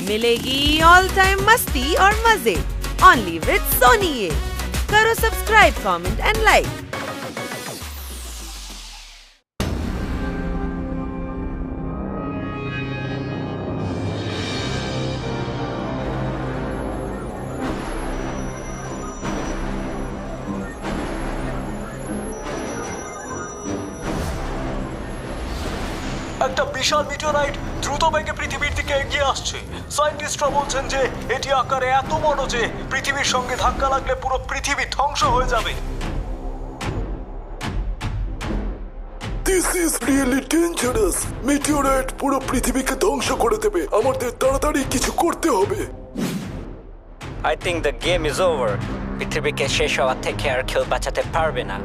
मिलेगी all time मस्ती और मजे ओनली विद सोनी ये। करो सब्सक्राइब, कमेंट एंड लाइक। একটা বিশাল মিটিওরাইট দ্রুত বেগে পৃথিবীর দিকে এগিয়ে আসছে। সায়েন্টিস্টরা বলছেন যে এটি আকারে এত বড় যে পৃথিবীর সঙ্গে ধাক্কা লাগলে পুরো পৃথিবী ধ্বংস হয়ে যাবে। This is really dangerous. মিটিওরাইট পুরো পৃথিবীকে ধ্বংস করে দেবে। আমাদের তাড়াতাড়ি কিছু করতে হবে। I think the game is over. পৃথিবীকে শেষ হওয়া থেকে আর কেউ বাঁচাতে পারবে না।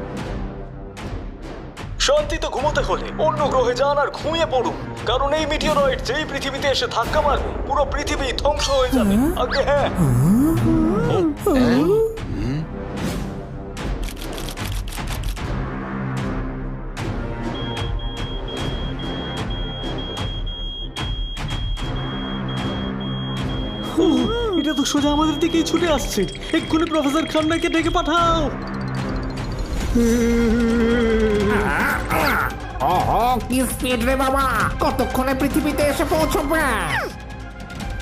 শান্তিতে ঘুমোতে হলে অন্য গ্রহে যান আর ঘুমিয়ে পড়ুন, কারণ এই মিটিওরয়েড যেই পৃথিবীতে এসে ধাক্কা মারবে পুরো পৃথিবী ধ্বংস হয়ে যাবে। আগে হ্যাঁ, এটা তো সোজা আমাদের দিকেই ছুটে আসছে। এক্ষুনি প্রফেসর খান্নাকে ডেকে পাঠাও। কি স্পিড রে বাবা, কতক্ষণে পৃথিবীতে এসে পৌঁছবে?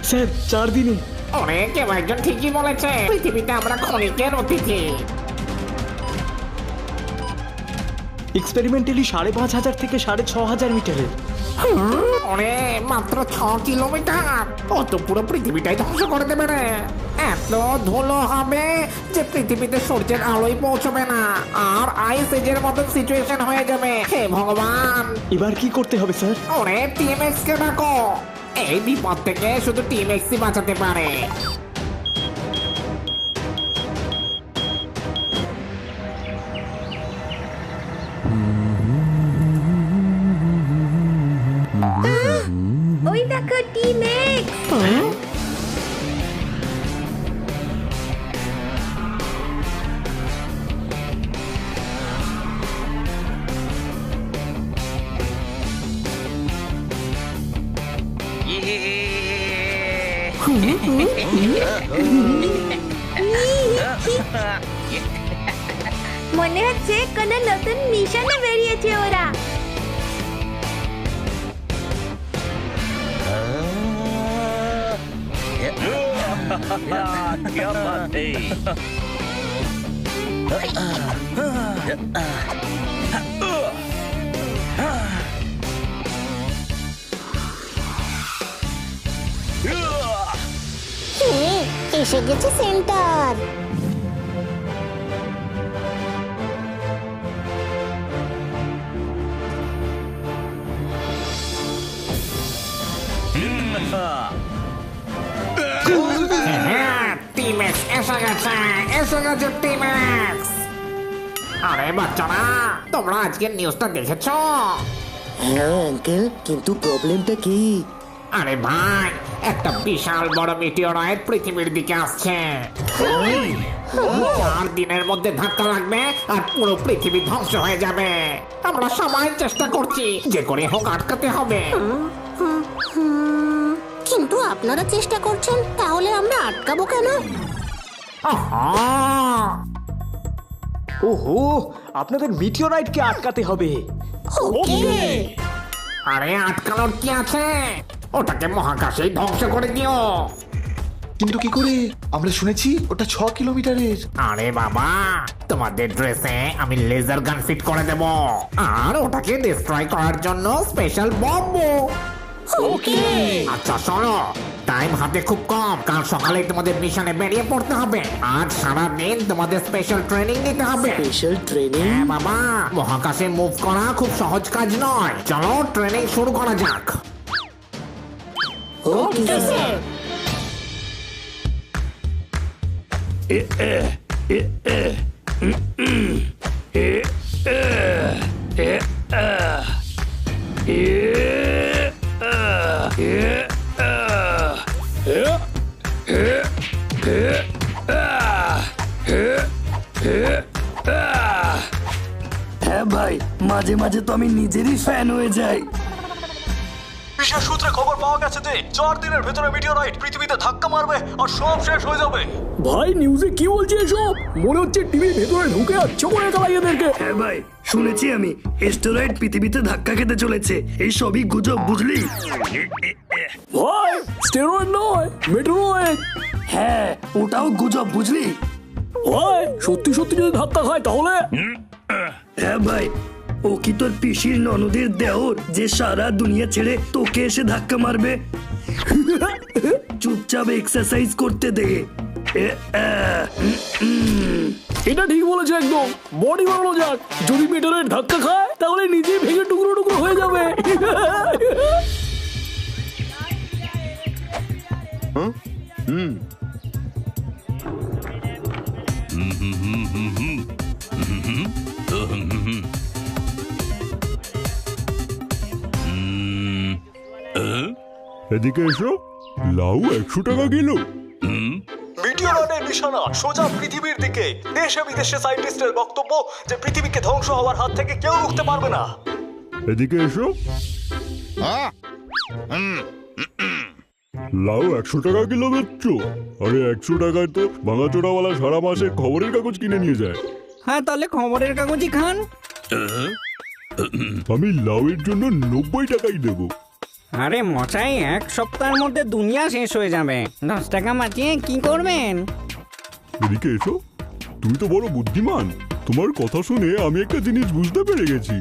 স্যার 4 দিনে। অনেক একজন ঠিকই বলেছে, পৃথিবীতে আমরা ক্ষণিকের অতিথি। এক্সপেরিমেন্টালি 5,500 থেকে 6,500 মিটারের। ওরে মাত্র 6 কিলোমিটার, অত পুরো পৃথিবীটাই ধ্বংস করে দেবে রে। এত ধুলো হবে যে পৃথিবীতে সূর্যের আলোই পৌঁছবে না, আর আইস এজের মতন সিচুয়েশন হয়ে যাবে। হে ভগবান, এবার কি করতে হবে স্যার? ওরে টিম এক্স কে ডাকো। এই বিপদ থেকে শুধু টিম এক্সই বাঁচাতে পারে। ওই দেখো টিম এক্স। মনে হচ্ছে কোনো নতুন মিশনে বেরিয়েছে ওরা। क्या बात है? এসে গেছে সেন্টার। টিম এক্স এসে গেছে, এসে গেছে টিম এক্স। আরে বাচ্চারা, তোমরা আজকে নিউজটা দেখেছো? হ্যাঁ আঙ্কেল, কিন্তু প্রবলেমটা কি? আরে ভাই, একটা বিশাল বড় মিটিওরয়েড পৃথিবীর দিকে আসছে। 4 দিনের মধ্যে ধাক্কা লাগবে আর পুরো পৃথিবী ধ্বংস হয়ে যাবে। আমরা সবাই চেষ্টা করছি, যে করে হোক আটকাতে হবে। কিন্তু আপনারা চেষ্টা করছেন, তাহলে আমরা আটকাবো কেন? ওহো, আপনাদের মিটিওরাইটকে আটকাতে হবে। ওকে। আরে আটকানোর কি আছে, ওটাকে মহাকাশেই ধ্বংস করে দিও। কিন্তু কি করে? আমরা শুনেছি ওটা 6 কিলোমিটারের। আরে বাবা, তোমাদের ড্রেসে আমি লেজার গান ফিট করে দেব, আর ওটাকে ডিস্ট্রয় করার জন্য স্পেশাল বম্ব। ওকে। আচ্ছা শোনো, টাইম হাতে খুব কম, কাল সকালে তোমাদের মিশনে বেরিয়ে পড়তে হবে। আজ সারা দিন তোমাদের স্পেশাল ট্রেনিং নিতে হবে। Special training? হ্যাঁ বাবা, মহাকাশে মুভ করা খুব সহজ কাজ নয়। চলো ট্রেনিং শুরু করা যাক। Okay sir. হ্যাঁ ভাই, মাঝে মাঝে তো আমি নিজেরই ফ্যান হয়ে যাই। বিশেষ সূত্রে খবর পাওয়া গেছে যে 4 দিনের ভেতরে মিটিওরাইট পৃথিবীতে ধাক্কা মারবে আর সব শেষ হয়ে যাবে। ভাই নিউজে কি বলছে এসব? মনে হচ্ছে টিভির ভেতরে ঢুকে আচ্ছা করে চালাই এদেরকে। হ্যাঁ ভাই, শুনেছি আমি অ্যাস্টেরয়েড পৃথিবীতে ধাক্কা খেতে চলেছে। এই সবই গুজব, বুঝলি? ভাই স্টেরয়েড নয়, মেটেরয়েড। হ্যাঁ, ওটাও গুজব, বুঝলি? ভাই সত্যি সত্যি যদি ধাক্কা খায় তাহলে? হ্যাঁ ভাই, ও কি তোর পিসির ননদের দেওর যে সারা দুনিয়া ছেড়ে তোকে এসে ধাক্কা মারবে? চুপচাপ এক্সারসাইজ করতে দে। এটা ঠিক বলেছে একদম। বডি বানানো যাক, যদি মেটেরয়েড ধাক্কা খায় তাহলে নিজেই ভেঙে টুকরো টুকরো হয়ে যাবে। এদিকে এসো, লাউ 100 টাকা কিলো। মিটিওরয়েডের নিশানা সোজা পৃথিবীর দিকে। দেশে বিদেশে সায়েন্টিস্টের বক্তব্য যে পৃথিবীকে ধ্বংস হওয়ার হাত থেকে কেউ রুখতে পারবে না। এদিকে এসো, লাউ 100 টাকা কিলো বেচছ? আরে 100 টাকায় তো ভাঙাচোরাওয়ালা সারা মাসে খবরের কাগজ কিনে নিয়ে যায়। হ্যাঁ তাহলে খবরের কাগজই খান। আমি লাউয়ের জন্য 90 টাকাই দেবো। আরে মশাই, 1 সপ্তাহের মধ্যে দুনিয়া শেষ হয়ে যাবে, 10 টাকা বাঁচিয়ে কি করবেন? এদিকে এসো, তুমি তো বড় বুদ্ধিমান। তোমার কথা শুনে আমি একটা জিনিস বুঝতে পেরে গেছি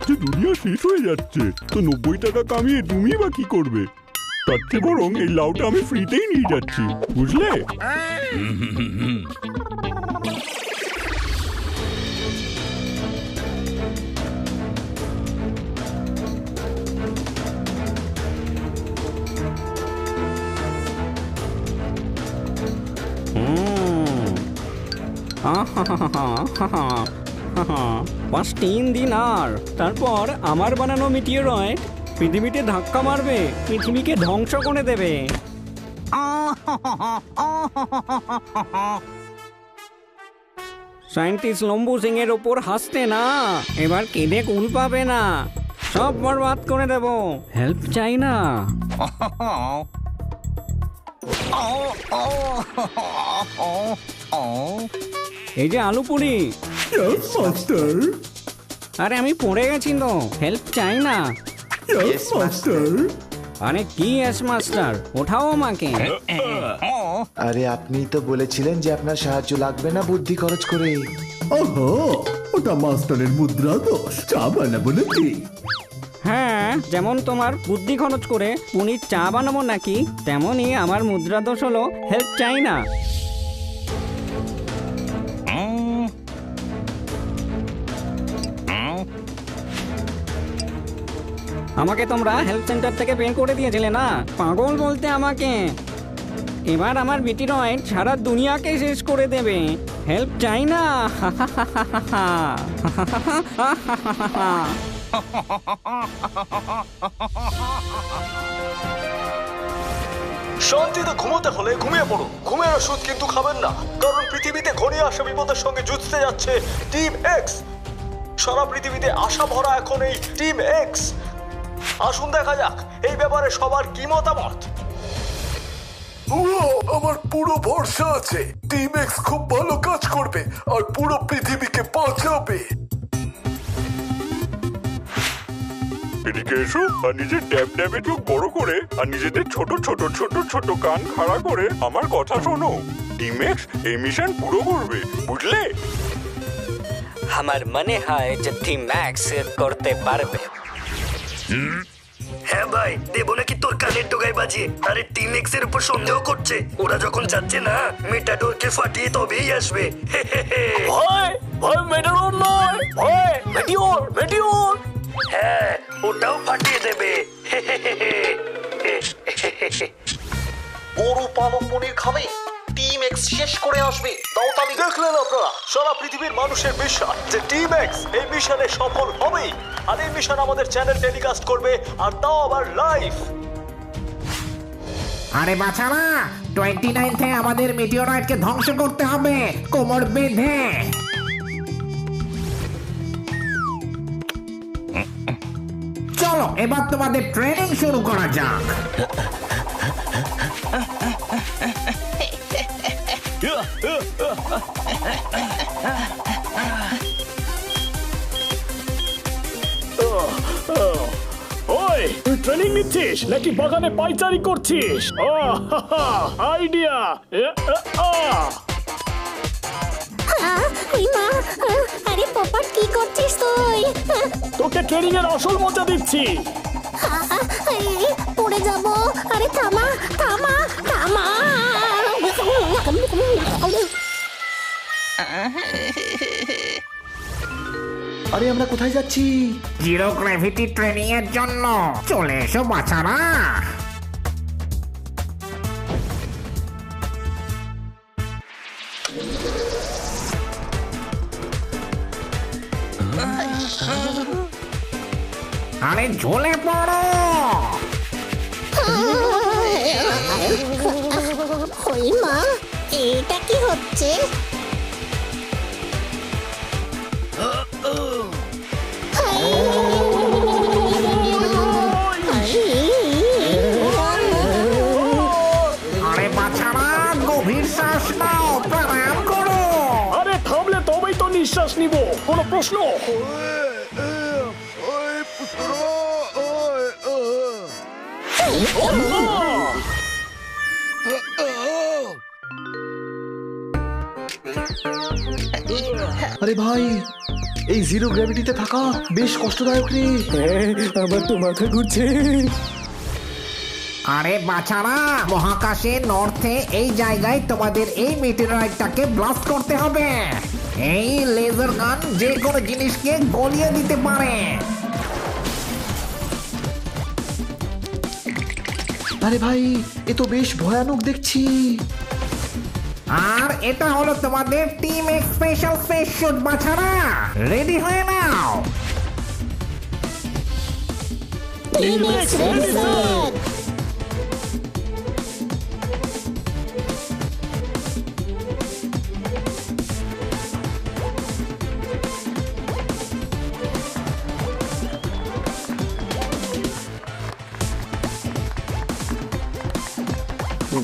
যে দুনিয়া শেষ হয়ে যাচ্ছে, তো 90 টাকা কামিয়ে তুমি বা কি করবে? তার চেয়ে বরং এই লাউটা আমি ফ্রিতেই নিয়ে যাচ্ছি, বুঝলে? বাস 3 দিন আর তারপর আমার বানানো মিটিওরয়েড পৃথিবীতে ধাক্কা মারবে, পৃথিবীকে ধ্বংস করে দেবে। সায়েন্টিস্ট লম্বু সিং এর ওপর হাসতে না, এবার কেঁদে কুল পাবে না, সব বরবাদ করে দেব। হেল্প চাই না? এই যে আলু পুরি। মাস্টার, আরে আমি পড়ে গেছি তো, হেল্প চাই না? মাস্টার। আরে কি এস মাস্টার, ওঠাও আমাকে। আরে আপনি তো বলেছিলেন যে আপনার সাহায্য লাগবে না বুদ্ধি খরচ করে। ওহো, ওটা মাস্টারের মুদ্রা দোষ, চা বানাবো নাকি? হ্যাঁ, যেমন তোমার বুদ্ধি খরচ করে পুনির চা বানাবো নাকি, তেমনই আমার মুদ্রা দোষ হলো হেল্প চাই না। আমাকে তোমরা হেল্প সেন্টার থেকে বের করে দিয়েছিলে না, পাগল বলতে আমাকে। এবার আমার মিটিওরয়েড সারা দুনিয়াকে শেষ করে দেবে, হেল্প চাই না। শান্তিতে ঘুমোতে হলে ঘুমিয়ে পড়ো, ঘুমের ওষুধ কিন্তু খাবেন না, কারণ পৃথিবীতে ঘনিয়ে আসা বিপদের সঙ্গে যুঝতে যাচ্ছে টিম এক্স। সারা পৃথিবীতে আশা ভরা এখন এই টিম এক্স। আসুন দেখা যাক এই ব্যাপারে সবার কি মতামত। আমার পুরো ভরসা আছে, টিম এক্স খুব ভালো কাজ করবে আর পুরো পৃথিবীকে বাঁচাবে। এদিকে এসো, আর নিজের ড্যাব ড্যাবে চোখ বড় করে আর নিজেদের ছোট ছোট ছোট ছোট কান খাড়া করে আমার কথা শোনো। টিম এক্স এই মিশন পুরো করবে, বুঝলে? আমার মনে হয় যে টিম ম্যাক্স করতে পারবে। হ্যাঁ ভাই, দেবো নাকি তোর কানের টোগায় বাজিয়ে? আরে টিম এক্স এর উপর সন্দেহ করছে, ওরা যখন যাচ্ছে না মেটাডোরকে ফাটিয়ে তবেই আসবে। ভাই ভাই মেটেরয়েড নয়, ভাই মেটিওর, মেটিওর। হ্যাঁ, ওটাও ফাটিয়ে দেবে। গরু পালক পনির খাবে, টিম এক্স শেষ করে আসবে। তাও তালি দেখলেন আপনারা, সারা পৃথিবীর মানুষের বিশ্বাস যে টিম এক্স এই মিশনে সফল হবেই। আর এই মিশন আমাদের চ্যানেল টেলিকাস্ট করবে, আর তাও আবার লাইভ। আরে বাছারা, 29 আমাদের মিটিওরয়েডকে ধ্বংস করতে হবে, কোমর বেঁধে। চলো চলো এবার তোমাদের ট্রেনিং শুরু করা যাক। ওই তুই ট্রেনিং নিচ্ছিস নাকি বাগানে পাইচারি করছিস? আইডিয়া। আরে পপাট কি করছিস তুই? তোকে ট্রেনিং এর আসল মজা দিচ্ছি। পড়ে যাব। আরে থামা থামা থামা। আরে আমরা কোথায় যাচ্ছি? জিরো গ্র্যাভিটি ট্রেনিং এর জন্য। চলে এসো বাচ্চারা। আরে ঝোলে পড়ো। ওই মা, এটা কি হচ্ছে? আরে বাচ্চারা গভীর শ্বাস নাও, প্রাণায়াম করো। আরে থামলে তবেই তো নিঃশ্বাস নিব। কোনো প্রশ্ন? আরে ভাই, এই জিরো গ্র্যাভিটিতে থাকা বেশ কষ্টদায়ক রে। আমার তো মাথা ঘুরছে। আরে বাচ্চারা, মহাকাশে নর্থে এই জায়গায় তোমাদের এই মেটেরয়েডটাকে ব্লাস্ট করতে হবে। এই লেজার গান যে কোনো জিনিসকে গলিয়ে দিতে পারে। আরে ভাই, এ তো বেশ ভয়ানক দেখছি। আর এটা হলো তোমাদের team x special space shoot. বাচ্চারা রেডি হয়ে নাও।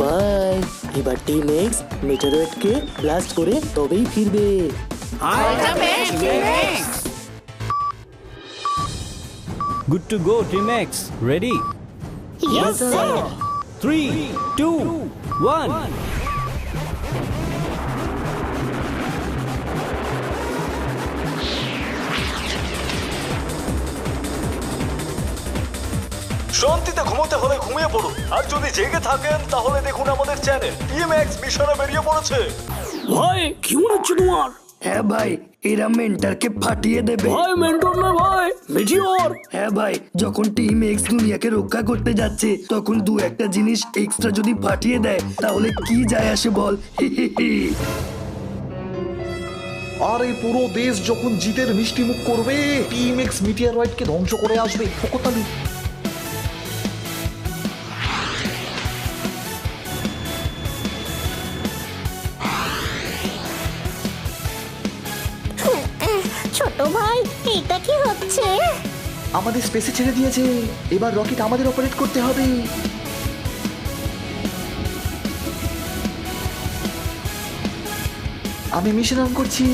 বাই। এবার টিম এক্স মেটেরয়েডকে ব্লাস্ট করে তবেই ফিরবে। Good to go team x, ready? Yes, sir. 3, 2, 1। শান্তিতে ঘুমোতে হলে ঘুমিয়ে পড়ুন, আর যদি জেগে থাকেন তাহলে দেখুন আমাদের চ্যানেল টিম এক্স মিশনে বেরিয়ে পড়েছে। ভাই কি মনে হচ্ছে তোমার? হ্যাঁ ভাই, এরা মেন্টরকে ফাটিয়ে দেবে। ভাই মেন্টর না ভাই, মেটিওর। হ্যাঁ ভাই, যখন টিম এক্স দুনিয়াকে রক্ষা করতে যাচ্ছে তখন দু একটা জিনিস এক্সট্রা যদি ফাটিয়ে দেয় তাহলে কি যায় আসে বল। আর এই পুরো দেশ যখন জিতের মিষ্টি মুখ করবে, টিম এক্স মিটিয়ারয়েডকে ধ্বংস করে আসবে। ফোকতালি। ছোট ভাই, এটা কি হচ্ছে? আমাদের স্পেসে ছেড়ে দিয়েছে, এবার রকেট আমাদের অপারেট করতে হবে। আমি মিশন অন করছি।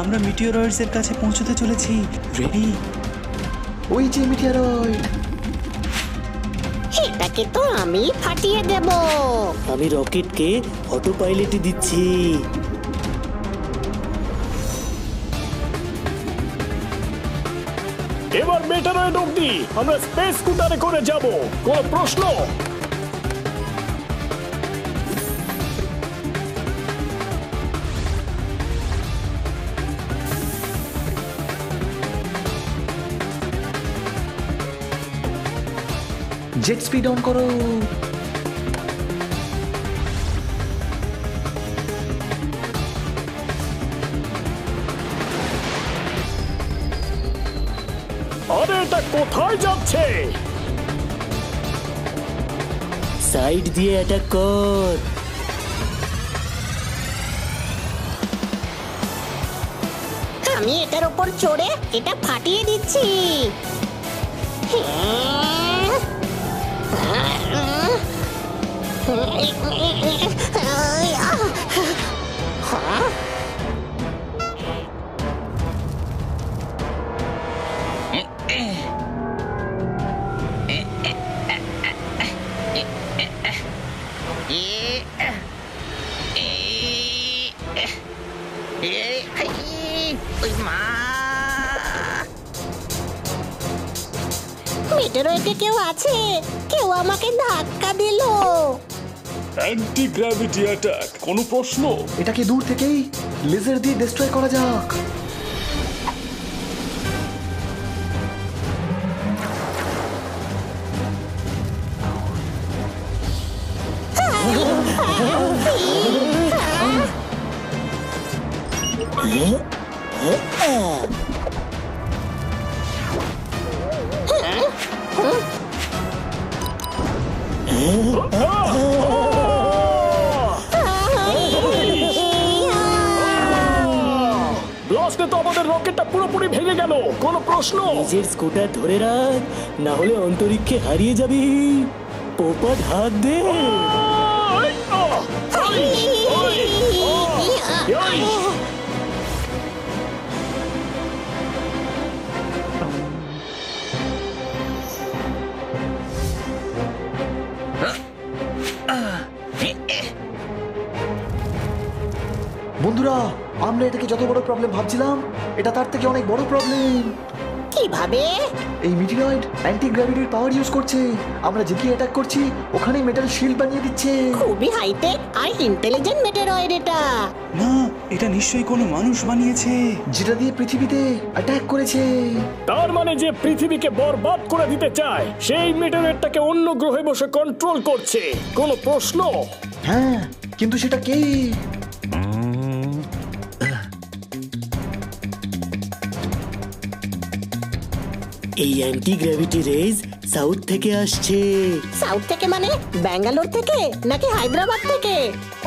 আমরা মিটিওরয়েডস এর কাছে পৌঁছতে চলেছি। রেডি? ওই যে মিটিওরয়েড। এটাকে তো আমি ফাটিয়ে দেব। আমি রকেটকে অটো পাইলটে দিচ্ছি। এবার মেটেরয়েড অব্দি আমরা স্পেস স্কুটারে করে যাব। কোনো প্রশ্ন? জেট স্পিড অন করো। আরে এটা কোথায় যাচ্ছে? সাইড দিয়ে অ্যাটাক কর। আমি এটার উপর চড়ে এটা ফাটিয়ে দিচ্ছি। মেটেরয়েডে কেউ আছে? কেউ আমাকে ধাক্কা দিল। অ্যান্টি গ্র্যাভিটি অ্যাটাক, কোনো প্রশ্ন? এটাকে দূর থেকেই লেজার দিয়ে ডিস্ট্রয় করা যাক। ব্লাস্টে তো আমাদের রকেটটা পুরোপুরি ভেঙে গেল, কোনো প্রশ্ন? নিজের স্কুটার ধরে রাখ, না হলে অন্তরিক্ষে হারিয়ে যাবি। পোপট হাত দে। বন্ধুরা, আমরা এটাকে যত বড় প্রবলেম ভাবছিলাম, এটা তার থেকে অনেক বড় প্রবলেম। কিভাবে? এই মিটিরয়েড অ্যান্টি গ্র্যাভিটির পাওয়ার ইউজ করছে। আমরা যেদিকে অ্যাটাক করছি ওখানেই মেটাল শিল্ড বানিয়ে দিচ্ছে। খুবই হাইটেক আর ইন্টেলিজেন্ট মেটেরয়েড এটা। না, এটা নিশ্চয়ই কোনো মানুষ বানিয়েছে, যেটা দিয়ে পৃথিবীতে অ্যাটাক করেছে। তার মানে যে পৃথিবীকে বরবাদ করে দিতে চায়, সেই মেটেরয়েডটাকে অন্য গ্রহে বসে কন্ট্রোল করছে, কোনো প্রশ্ন? হ্যাঁ, কিন্তু সেটা কে? এই অ্যান্টি গ্র্যাভিটি রেজ সাউথ থেকে আসছে। সাউথ থেকে মানে ব্যাঙ্গালোর থেকে নাকি হায়দ্রাবাদ থেকে?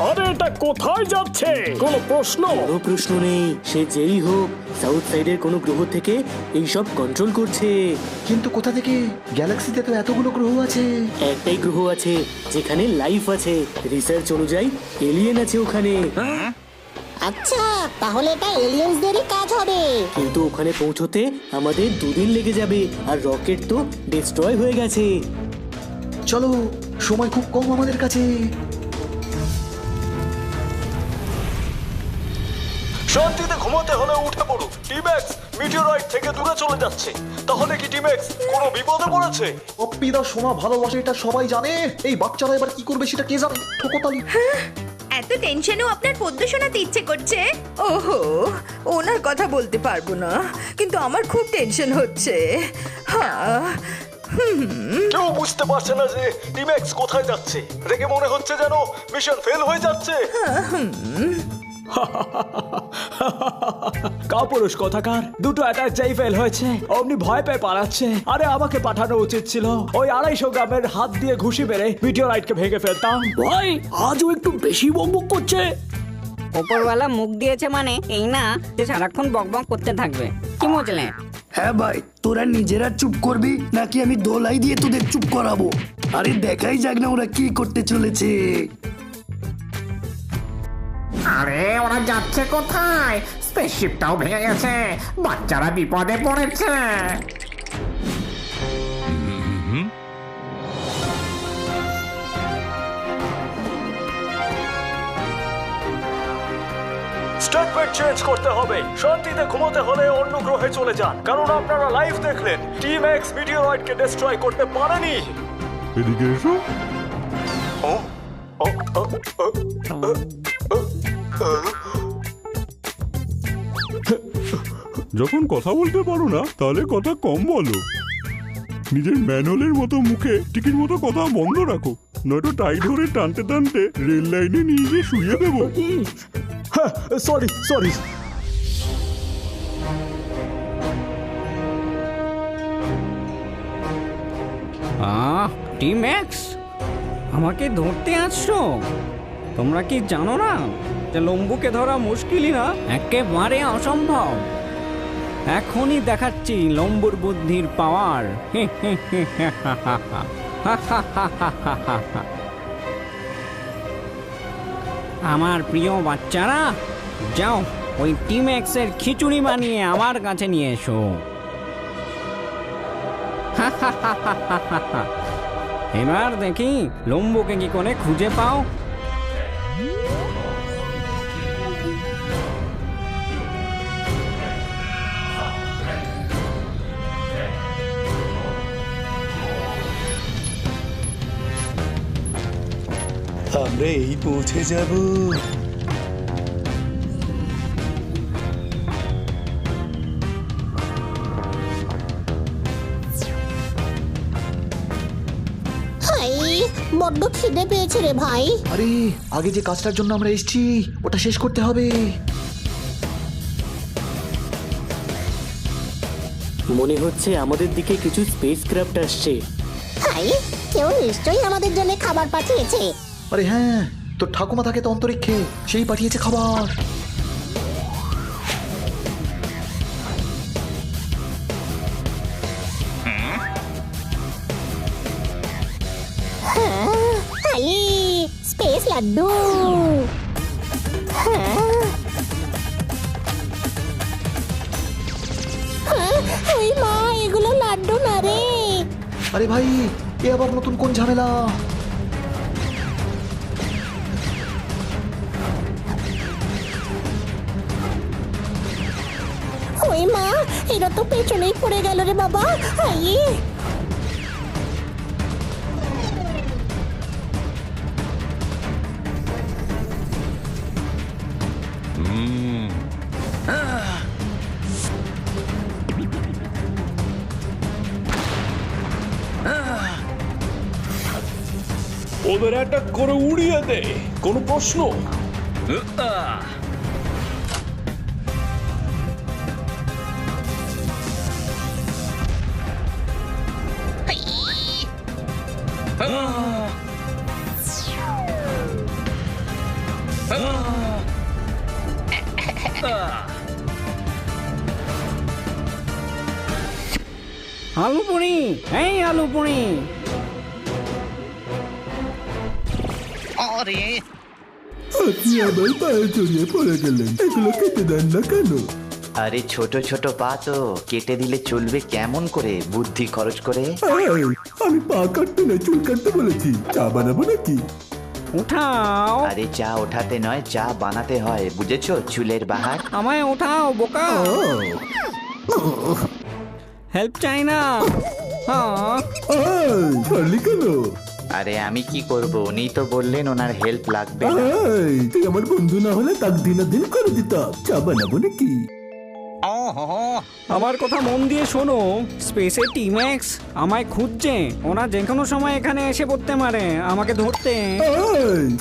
আরে এটা কোথায় যাচ্ছে, কোনো প্রশ্ন? কোনো প্রশ্ন নেই, সে যেই হোক সাউথ সাইডের কোনো গ্রহ থেকে এইসব কন্ট্রোল করছে। কিন্তু কোথা থেকে? গ্যালাক্সিতে তো এতগুলো গ্রহ আছে। একটাই গ্রহ আছে যেখানে লাইফ আছে, রিসার্চ অনুযায়ী এলিয়েন আছে ওখানে। আচ্ছা, তাহলে এটা এলিয়েন্সদেরই কাজ হবে। কিন্তু ওখানে পৌঁছতে আমাদের 2 দিন লেগে যাবে, আর রকেট তো ডিস্ট্রয় হয়ে গেছে। চলো, সময় খুব কম আমাদের কাছে। শান্তিতে ঘুমাতে হলে উঠে পড়ুন। টিম্যাক্স মিটিওরয়েড থেকে দূরে চলে যাচ্ছে। তাহলে কি টিম্যাক্স কোনো বিপদে পড়েছে? অপ্পিদা সোনা ভালোবাসে, এটা সবাই জানে। এই বাচ্চারা এবার কি করবে সেটা কে জানে? ঠোকতালি। এত টেনশনেও আপনার পদ্য শোনাতে ইচ্ছে করছে? ওহো, ওনার কথা বলতে পারবো না, কিন্তু আমার খুব টেনশন হচ্ছে। কেউ বুঝতে পারছে না যে টিম্যাক্স কোথায় যাচ্ছে। দেখে মনে হচ্ছে যেন মিশন ফেল হয়ে যাচ্ছে। কাপুরুষ কথাকার, দুটো অ্যাটাক যেই ফেল হয়েছে অমনি ভয় পেয়ে পালাচ্ছে। আরে আমাকে পাঠানো উচিত ছিল, ওই 250 গ্রামের হাত দিয়ে ঘুষি মেরে মিটিওরাইটকে ভেঙে ফেলতাম। ভাই, আজও একটু বেশি বকবক করছে। ওপরওয়ালা মুখ দিয়েছে মানে এই না যে সারাক্ষণ বকবক করতে থাকবে, কি বুঝলে? হ্যাঁ ভাই, তোরা নিজেরা চুপ করবি নাকি আমি দোলাই দিয়ে তোদের চুপ করাবো? আরে দেখাই যাক না ওরা কি করতে চলেছে। আরে ওরা যাচ্ছে কোথায়? স্পেসশিপটাও ভেঙে গেছে, বাচ্চারা বিপদে পড়েছে। স্টেটমেন্ট চেঞ্জ করতে হবে। শান্তিতে ঘুমোতে হলে অন্য গ্রহে চলে যান, কারণ আপনারা লাইভ দেখলেন টিম্যাক্স মিটিওরয়েডকে ডিস্ট্রয় করতে পারেনি। এদিকে এসো। যখন কথা বলতে পারো না তাহলে কথা কম বলো। নিজের ম্যানুয়ালের মতো মুখে টিকির মতো কথা বন্ধ রাখো, নয়তো টাই ধরে টানতে টানতে রেল লাইনে নিয়ে গিয়ে শুয়ে দেবো। সরি। টিম্যাক্স, আমাকে ধরতে আসছো? তোমরা কি জানো না যে লম্বুকে ধরা মুশকিলই না, একেবারে অসম্ভব। এখনই দেখাচ্ছি লম্বুর বুদ্ধির পাওয়ার। আমার প্রিয় বাচ্চারা, যাও ওই টিম্যাক্সের খিচুড়ি বানিয়ে আমার কাছে নিয়ে এসো। এবার দেখি লম্বুকে কি করে খুঁজে পাও। আমরা এই পৌঁছে যাব। হাই, বড্ড খিদে পেয়েছে রে ভাই। আরে আগে যে কাজটার জন্য আমরা এসেছি ওটা শেষ করতে হবে। মনে হচ্ছে আমাদের দিকে কিছু স্পেস ক্রাফট আসছে। হাই, কেউ নিশ্চয়ই আমাদের জন্য খাবার পাঠিয়েছে। আরে হ্যাঁ, তোর ঠাকুমা থাকে তো অন্তরিক্ষে, সেই পাঠিয়েছে খাবার। হ্যাঁ, হাই, স্পেস লাড্ডু। হ্যাঁ, ওই মা, এগুলো লাড্ডু না রে। আরে ভাই, এ আবার নতুন কোন ঝামেলা? ওই মা, এরা তো পেছনেই পড়ে গেল রে বাবা। হাই, ওদের অ্যাটাক করে উড়িয়ে দে, কোনো প্রশ্ন? আলু পুরি, এই আলু পুরি। আপনি আবার পায়ে জড়িয়ে পড়ে গেলেন, এগুলো কেটে দেন না কেন? আরে ছোট ছোট পা তো কেটে দিলে চলবে কেমন করে, বুদ্ধি খরচ করে? আমি পা কাটতে না, চুল কাটতে বলেছি। চা বানাবো নাকি? উঠাও। আরে চা ওঠাতে নয়, চা বানাতে হয়, বুঝেছো? চুলের বাহার। আমায় উঠাও বোকা। হেল্প চাই না। ছাড়লি কেন? আরে আমি কি করব, উনি তো বললেন ওনার হেল্প লাগবে না। তুই আমার বন্ধু না হলে তাক দিন করে দিতাম। চা বানাবো নাকি? আমার কথা মন দিয়ে শোনো, স্পেসে টিম্যাক্স আমায় খুঁজছে। ওরা যে কোনো সময় এখানে এসে পড়তে পারে আমাকে ধরতে।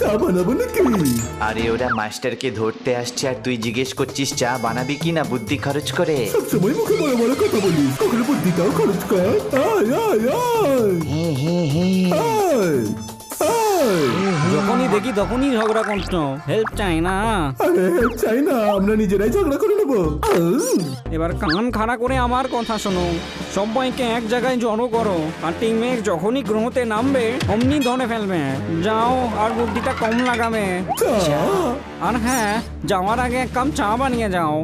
চা বানাবো নাকি? আরে ওরা মাস্টারকে ধরতে আসছে আর তুই জিজ্ঞেস করছিস চা বানাবি কি না, বুদ্ধি খরচ করে? সবসময় মুখে বড় বড় কথা বলিস, কখনো বুদ্ধিটাও খরচ কর। যখনই দেখি তখনই ঝগড়া করছো। হেল্প চাই না? আরে হেল্প চাই না, আমরা নিজেরাই ঝগড়া করে নেবো। এবার কান খাড়া করে আমার কথা শোনো, সবাইকে এক জায়গায় জড়ো করো, আর টিমমেট যখনই গ্রহতে নামবে অমনি ধরে ফেলবে। যাও, আর বুদ্ধিটা কম লাগাবে। আর হ্যাঁ, যাওয়ার আগে এক কাপ চা বানিয়ে যাও।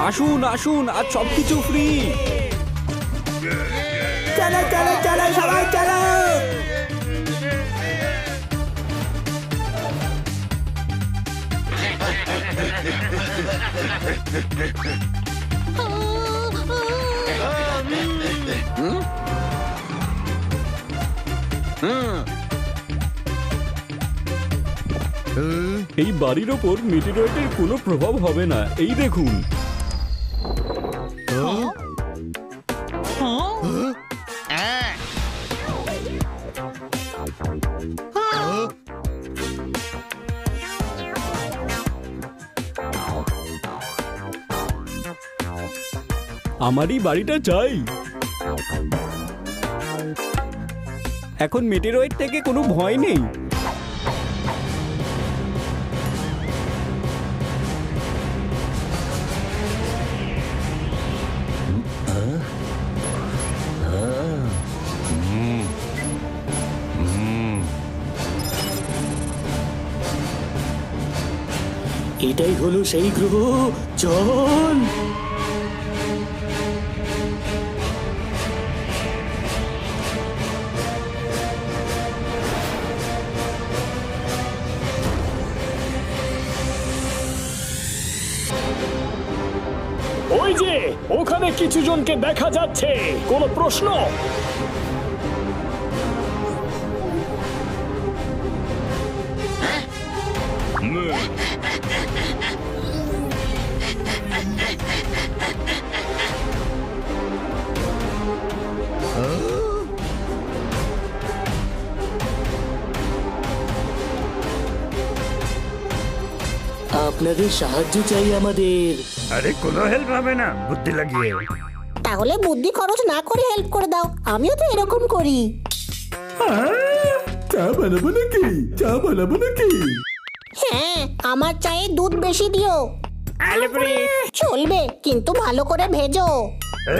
আসুন আসুন, আজ সবকিছু ফ্রি। চলো চলো চলো সবাই চলো। এই বাড়ির ওপর মেটেরয়েডের কোনো প্রভাব হবে না, এই দেখুন। আমারই বাড়িটা চাই। এখন মেটেরয়েড থেকে কোনো ভয় নেই। এটাই হলো সেই গ্রহ। চল। ওই যে ওখানে কিছু জনকে দেখা যাচ্ছে, কোনো প্রশ্ন? আপনাদের সাহায্য চাই আমাদের। আরে কোনো হেল্প হবে না, বুদ্ধি লাগিয়ে। তাহলে বুদ্ধি খরচ না করে হেল্প করে দাও, আমিও তো এরকম করি। চা বানাবো নাকি? চা বানাবো নাকি? হ্যাঁ, আমার চায়ে দুধ বেশি দিও। চলবে, কিন্তু ভালো করে ভেজো।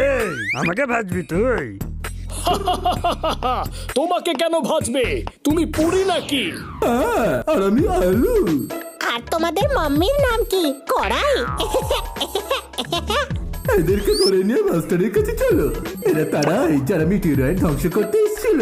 এই আমাকে ভাজবি তুই? তোমাকে কেন ভাজবে? তুমি পুরি নাকি? আর আমি আলু। আর তোমাদের মাম্মির নাম কি? কড়াই? এদেরকে ধরে নিয়ে মাস্টারের কাছে চলো। এরা তারাই যারা মিটিরয়েড ধ্বংস করতে এসেছিল।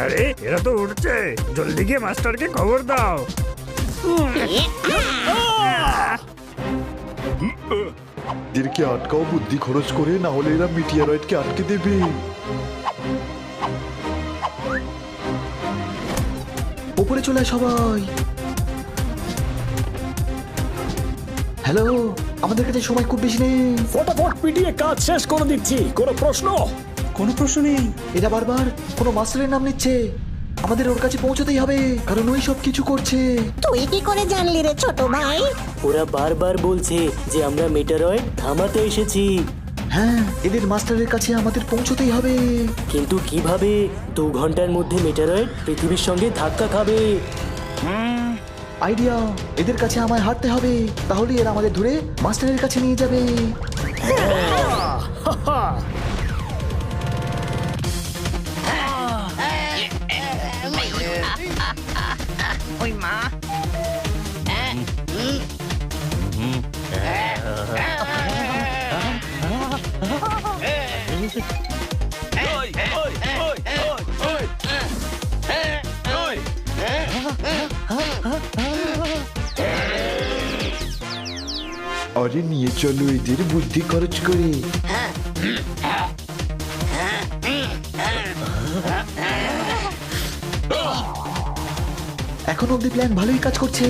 আরে এরা তো উঠছে, জলদি গিয়ে মাস্টারকে খবর দাও। এদেরকে আটকাও বুদ্ধি খরচ করে, না হলে এরা মিটিয়ারয়েডকে আটকে দেবে। উপরে চলে আয় সবাই। হ্যালো, আমাদের কাছে সময় খুব বেশি নেই। ফটাফট পিটিয়ে কাজ শেষ করে দিচ্ছি। কোনো প্রশ্ন? কোনো প্রশ্ন নেই। এরা বারবার কোনো মাস্টারের নাম নিচ্ছে। আমাদের ওর কাছে পৌঁছতেই হবে, কারণ ওই সব কিছু করছে। তুই কি করে জানলি রে ছোট ভাই? ওরা বারবার বলছে যে আমরা মেটেরয়েড থামাতে এসেছি। হ্যাঁ, এদের মাস্টারের কাছে আমাদের পৌঁছতেই হবে। কিন্তু কিভাবে 2 ঘন্টার মধ্যে মেটেরয়েড পৃথিবীর সঙ্গে ধাক্কা খাবে? আইডিয়া, এদের কাছে আমায় হাঁটতে হবে, তাহলে এরা আমাদের ধরে মাস্টারের কাছে নিয়ে যাবে। ওই মা। আরে নিয়ে চলো এদের বুদ্ধি খরচ করে। এখন অব্দি প্ল্যান ভালোই কাজ করছে।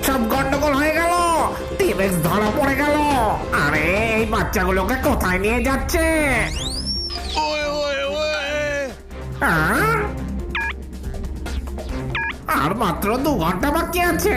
সব গন্ডগোল হয়ে গেল, টিমেক্স ধরা পড়ে গেল। আরে এই বাচ্চাগুলোকে কোথায় নিয়ে যাচ্ছে? আর মাত্র 2 ঘন্টা বাকি আছে।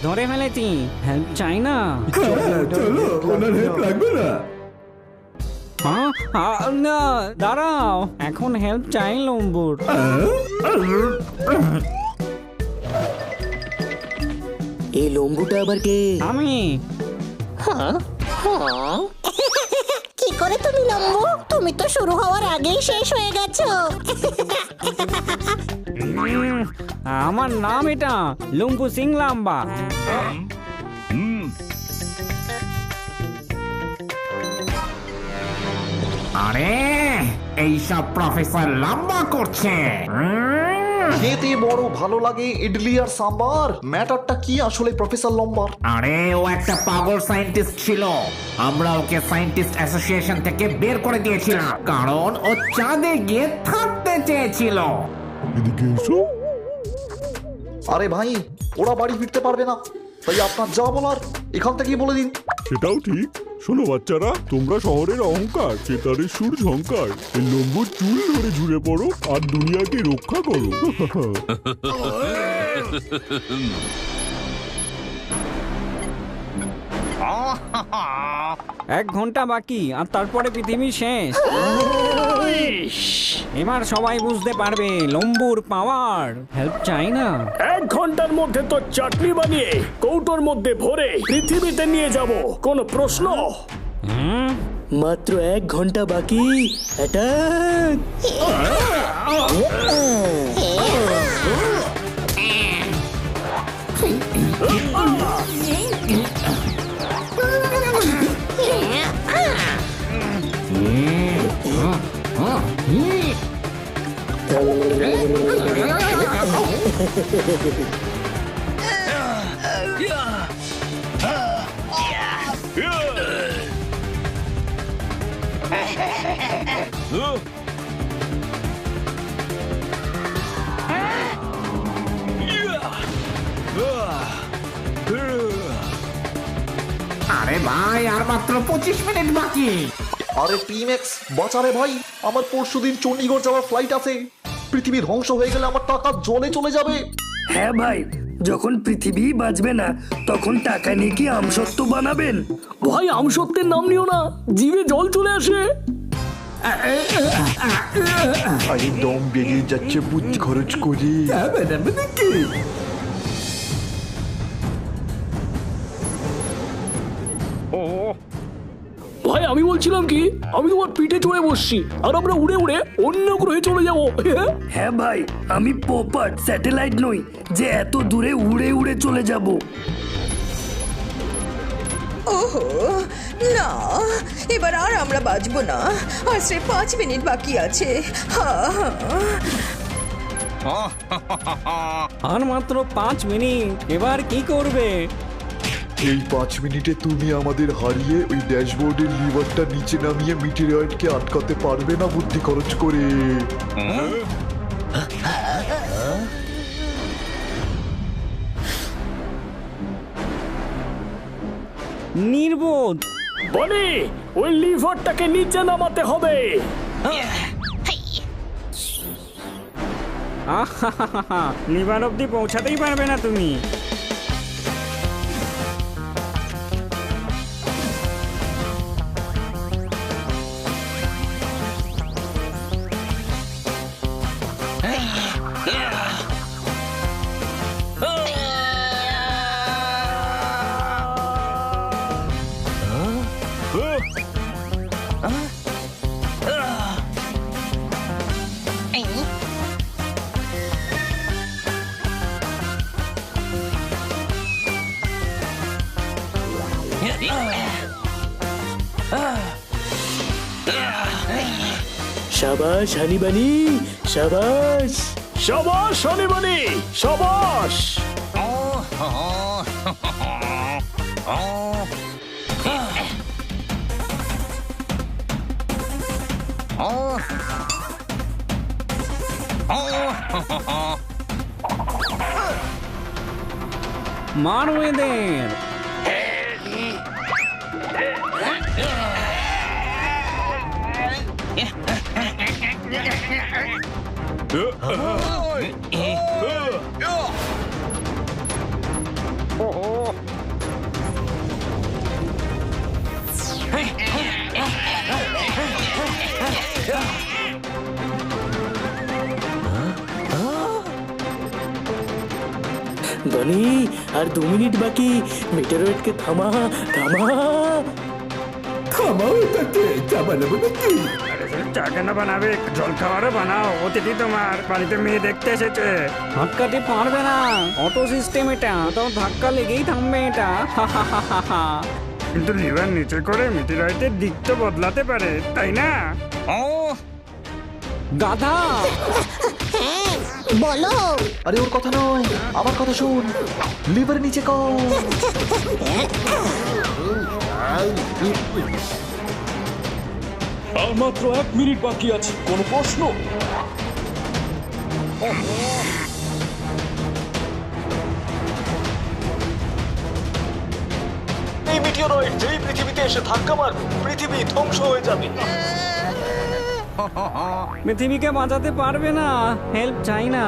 ধরে ফেলেছি, হেল্প চাই না? চলো, ওনার হেল্প লাগবে না। না, দাঁড়াও, এখন হেল্প চাই লম্বুর। এই লম্বুটা আবার কে? আমি। কি করে তুমি লম্বু? তুমি তো শুরু হওয়ার আগেই শেষ হয়ে গেছো। আমার নাম এটা লম্বু সিং লাম্বা। আরে এইসব প্রফেসর লম্বা করছে। খেতে বড় ভালো লাগে ইডলি আর সাম্বার। ম্যাটারটা কি আসলে প্রফেসর লম্বার? আরে ও একটা পাগল সায়েন্টিস্ট ছিল। আমরা ওকে সায়েন্টিস্ট অ্যাসোসিয়েশন থেকে বের করে দিয়েছিলাম কারণ ও চাঁদে গিয়ে থাকতে চেয়েছিল। এদিকে এসো। আরে ভাই, ওরা বাড়ি ফিরতে পারবে না, তাই আপনার যা বলার এখান থেকেই বলে দিন। সেটাও ঠিক। শোনো বাচ্চারা, তোমরা শহরের অহংকার, চেতারের সুর ঝংকার। এই লম্বুর চুল ধরে ঝুলে পড়ো আর দুনিয়াকে রক্ষা করো। 1 ঘন্টা বাকি আর তারপরে পৃথিবী শেষ। এবার সবাই বুঝতে পারবে লম্বুর পাওয়ার। হেল্প চাই না? 1 ঘন্টার মধ্যে তো চাটনি বানিয়ে কৌটোর মধ্যে ভরে পৃথিবীতে নিয়ে যাব। কোনো প্রশ্ন? মাত্র 1 ঘন্টা বাকি। অ্যাটাক! আরে ভাই, আর মাত্র 25 মিনিট বাকি। আরে টিম এক্স, বাঁচারে ভাই, আমার পরশুদিন চণ্ডীগড় যাওয়ার ফ্লাইট আছে। পৃথিবী ধ্বংস হয়ে গেলে আমার টাকা জলে চলে যাবে। হ্যাঁ ভাই, যখন পৃথিবী বাঁচবে না তখন টাকা নিয়ে কি আমসত্ত্ব বানাবেন? ভাই, আমসত্ত্বের নাম নিও না, জিভে জল চলে আসে। আরে দম বেরিয়ে যাচ্ছে বুদ্ধি খরচ করে। ভাই, আমি বলছিলাম কি, আমি তোমার পিঠে চড়ে বসছি আর আমরা উড়ে উড়ে অন্য গ্রহে চলে যাবো। হ্যাঁ ভাই, আমি পোপাট স্যাটেলাইট নই যে এত দূরে উড়ে উড়ে চলে যাব। ওহো না, এবার আর আমরা বাঁচবো না। আর সে 5 মিনিট বাকি আছে। আর মাত্র 5 মিনিট। এবার কি করবে? এই 5 মিনিটে তুমি আমাদের হারিয়ে ওই ড্যাশবোর্ডের লিভারটা নিচে নামিয়ে মিটিরয়েডকে আটকাতে পারবে না বুদ্ধি খরচ করে। নির্বোধ। বলি, ওই লিভারটাকে নিচে নামাতে হবে। লিভার অব্দি পৌঁছাতেই পারবে না তুমি। শাবাশ হানিবানি, শাবাশ। শাবাশ হানিবানি, শাবাশ। মারো এদের। বনি আর 2 মিনিট বাকি, মিটারওয়েটকে থামা থামা থামাও এটাকে, চা বানাবো নাকি? চা কেন বানাবে, জল খাবারও বানাও। অতিথি তোমার বাড়িতে মেয়ে দেখতে এসেছে। আটকাতে পারবে না, অটো সিস্টেম এটা, তো ধাক্কা লেগেই থামবে এটা। কিন্তু লিভার নিচে করে মিটিরাইটের দিক তো বদলাতে পারে, তাই না? গাধা। হ্যাঁ বলো। আরে ওর কথা নয়, আমার কথা শুন। লিভার নিচে কর। আর মাত্র 1 মিনিট বাকি আছে, কোনো প্রশ্ন? এই মিটিওরয়েড যেই পৃথিবীতে এসে ধাক্কা মারবে, পৃথিবী ধ্বংস হয়ে যাবে। পৃথিবীকে বাঁচাতে পারবে না, হেল্প চাই না।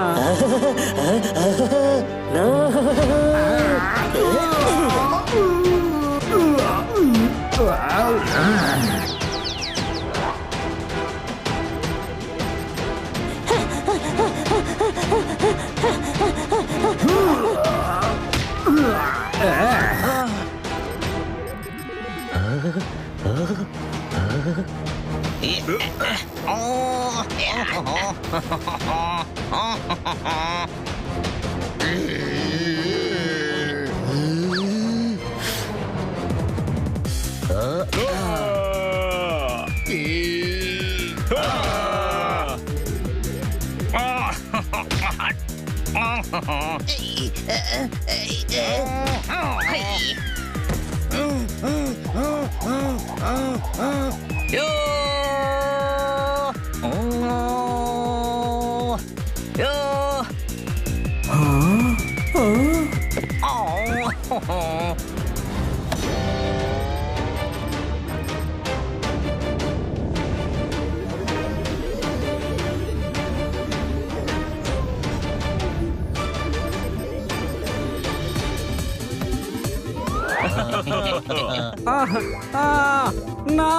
না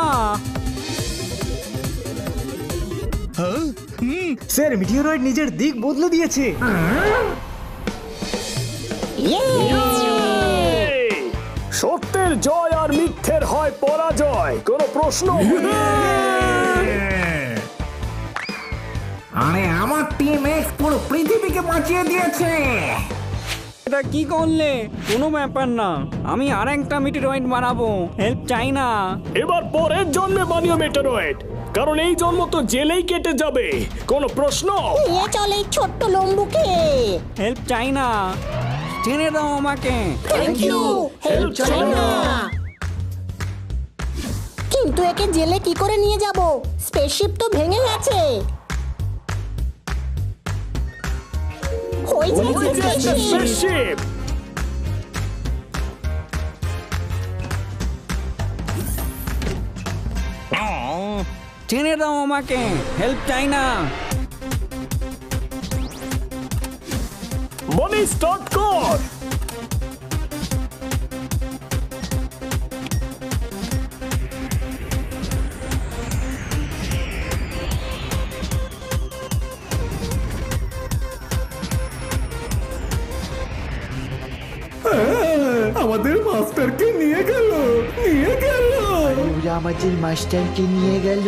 স্যার, মিটিওরয়েড নিজের দিক বদলে দিয়েছে। সত্যের জয় আর মিথ্যের হয় পরাজয়, কোনো প্রশ্ন? আরে আমার টিম এক্স পুরো পৃথিবীকে বাঁচিয়ে দিয়েছে। এটা কি করলে? কোনো ব্যাপার না, আমি আর একটা মিটিরয়েড বানাবো, হেল্প চাই না। এবার পরের জন্মে বানিও মিটিওরয়েড, কারণ এই জন্ম তো জেলেই কেটে যাবে। কোনো প্রশ্ন? নিয়ে চলে এই ছোট্ট লম্বুকে। হেল্প চাই না, ছেড়ে দাও আমাকে। থ্যাংক ইউ, হেল্প চাই না। কিন্তু একে জেলে কি করে নিয়ে যাব? স্পেসশিপ তো ভেঙে গেছে। ওই যে স্পেসশিপ। ছেড়ে দাও আমাকে, হেল্প চাই না। বনি স্টার্ট কর। আমাদের মাস্টারকে নিয়ে গেল। ওরা আমাদের মাস্টারকে নিয়ে গেল।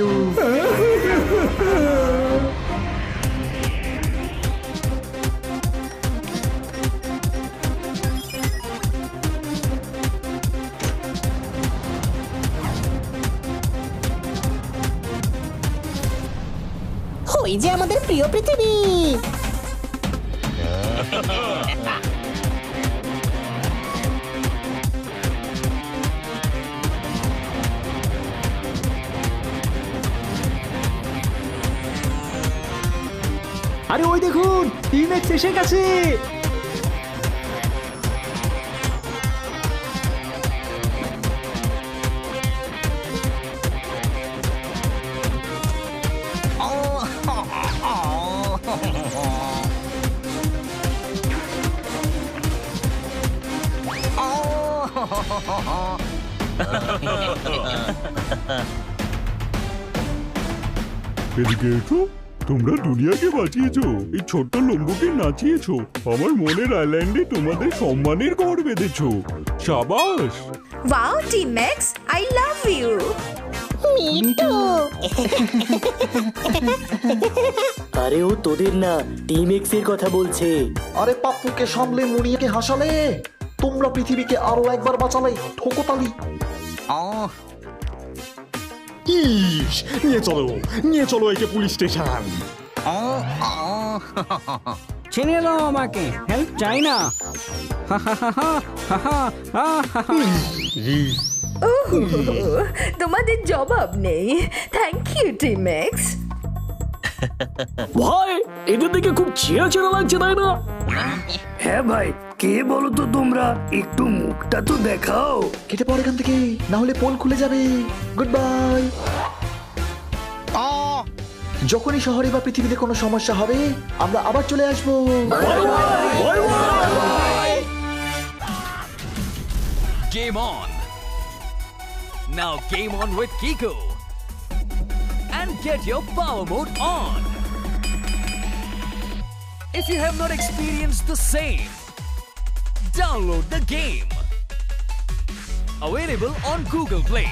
ওই যে আমাদের প্রিয় পৃথিবী। আরে ওই দেখুন, টিম এক্স এসে গেছে। এদিকে এসো, তোমরা দুনিয়াকে বাঁচিয়েছো, এই ছোট্ট লম্বুকে নাচিয়েছো, আমার মনের আইল্যান্ডে তোমাদের সম্মানের ঘর বেঁধেছো। সাবাস! Wow team X, I love you. Me too আরে ও তোদের না, টিম এক্স এর কথা বলছে। আরে পাপ্পুকে সামলে মুনিয়াকে হাসালে, তোমরা পৃথিবীকে আরো একবার বাঁচালে, ঠোকতালি। ইস, নিয়ে চলো একে পুলিশ স্টেশন। চিনে নাও আমাকে, হেল্প চাই না। তোমাদের জবাব নেই। Thank you team X. ভাই, এদের দিকে খুব চেনা চেনা লাগছে, তাই না? হ্যাঁ ভাই, কে বলো তো তোমরা? একটু মুখটা তো দেখাও। কেটে পড় এখান থেকে, না হলে পোল খুলে যাবে। Good bye. যখনই শহরে বা পৃথিবীতে কোনো সমস্যা হবে, আমরা আবার চলে আসবো। Game on. Now game on with Kiko. And get your power mode on. If you have not experienced the same, download the game. Available on Google Play.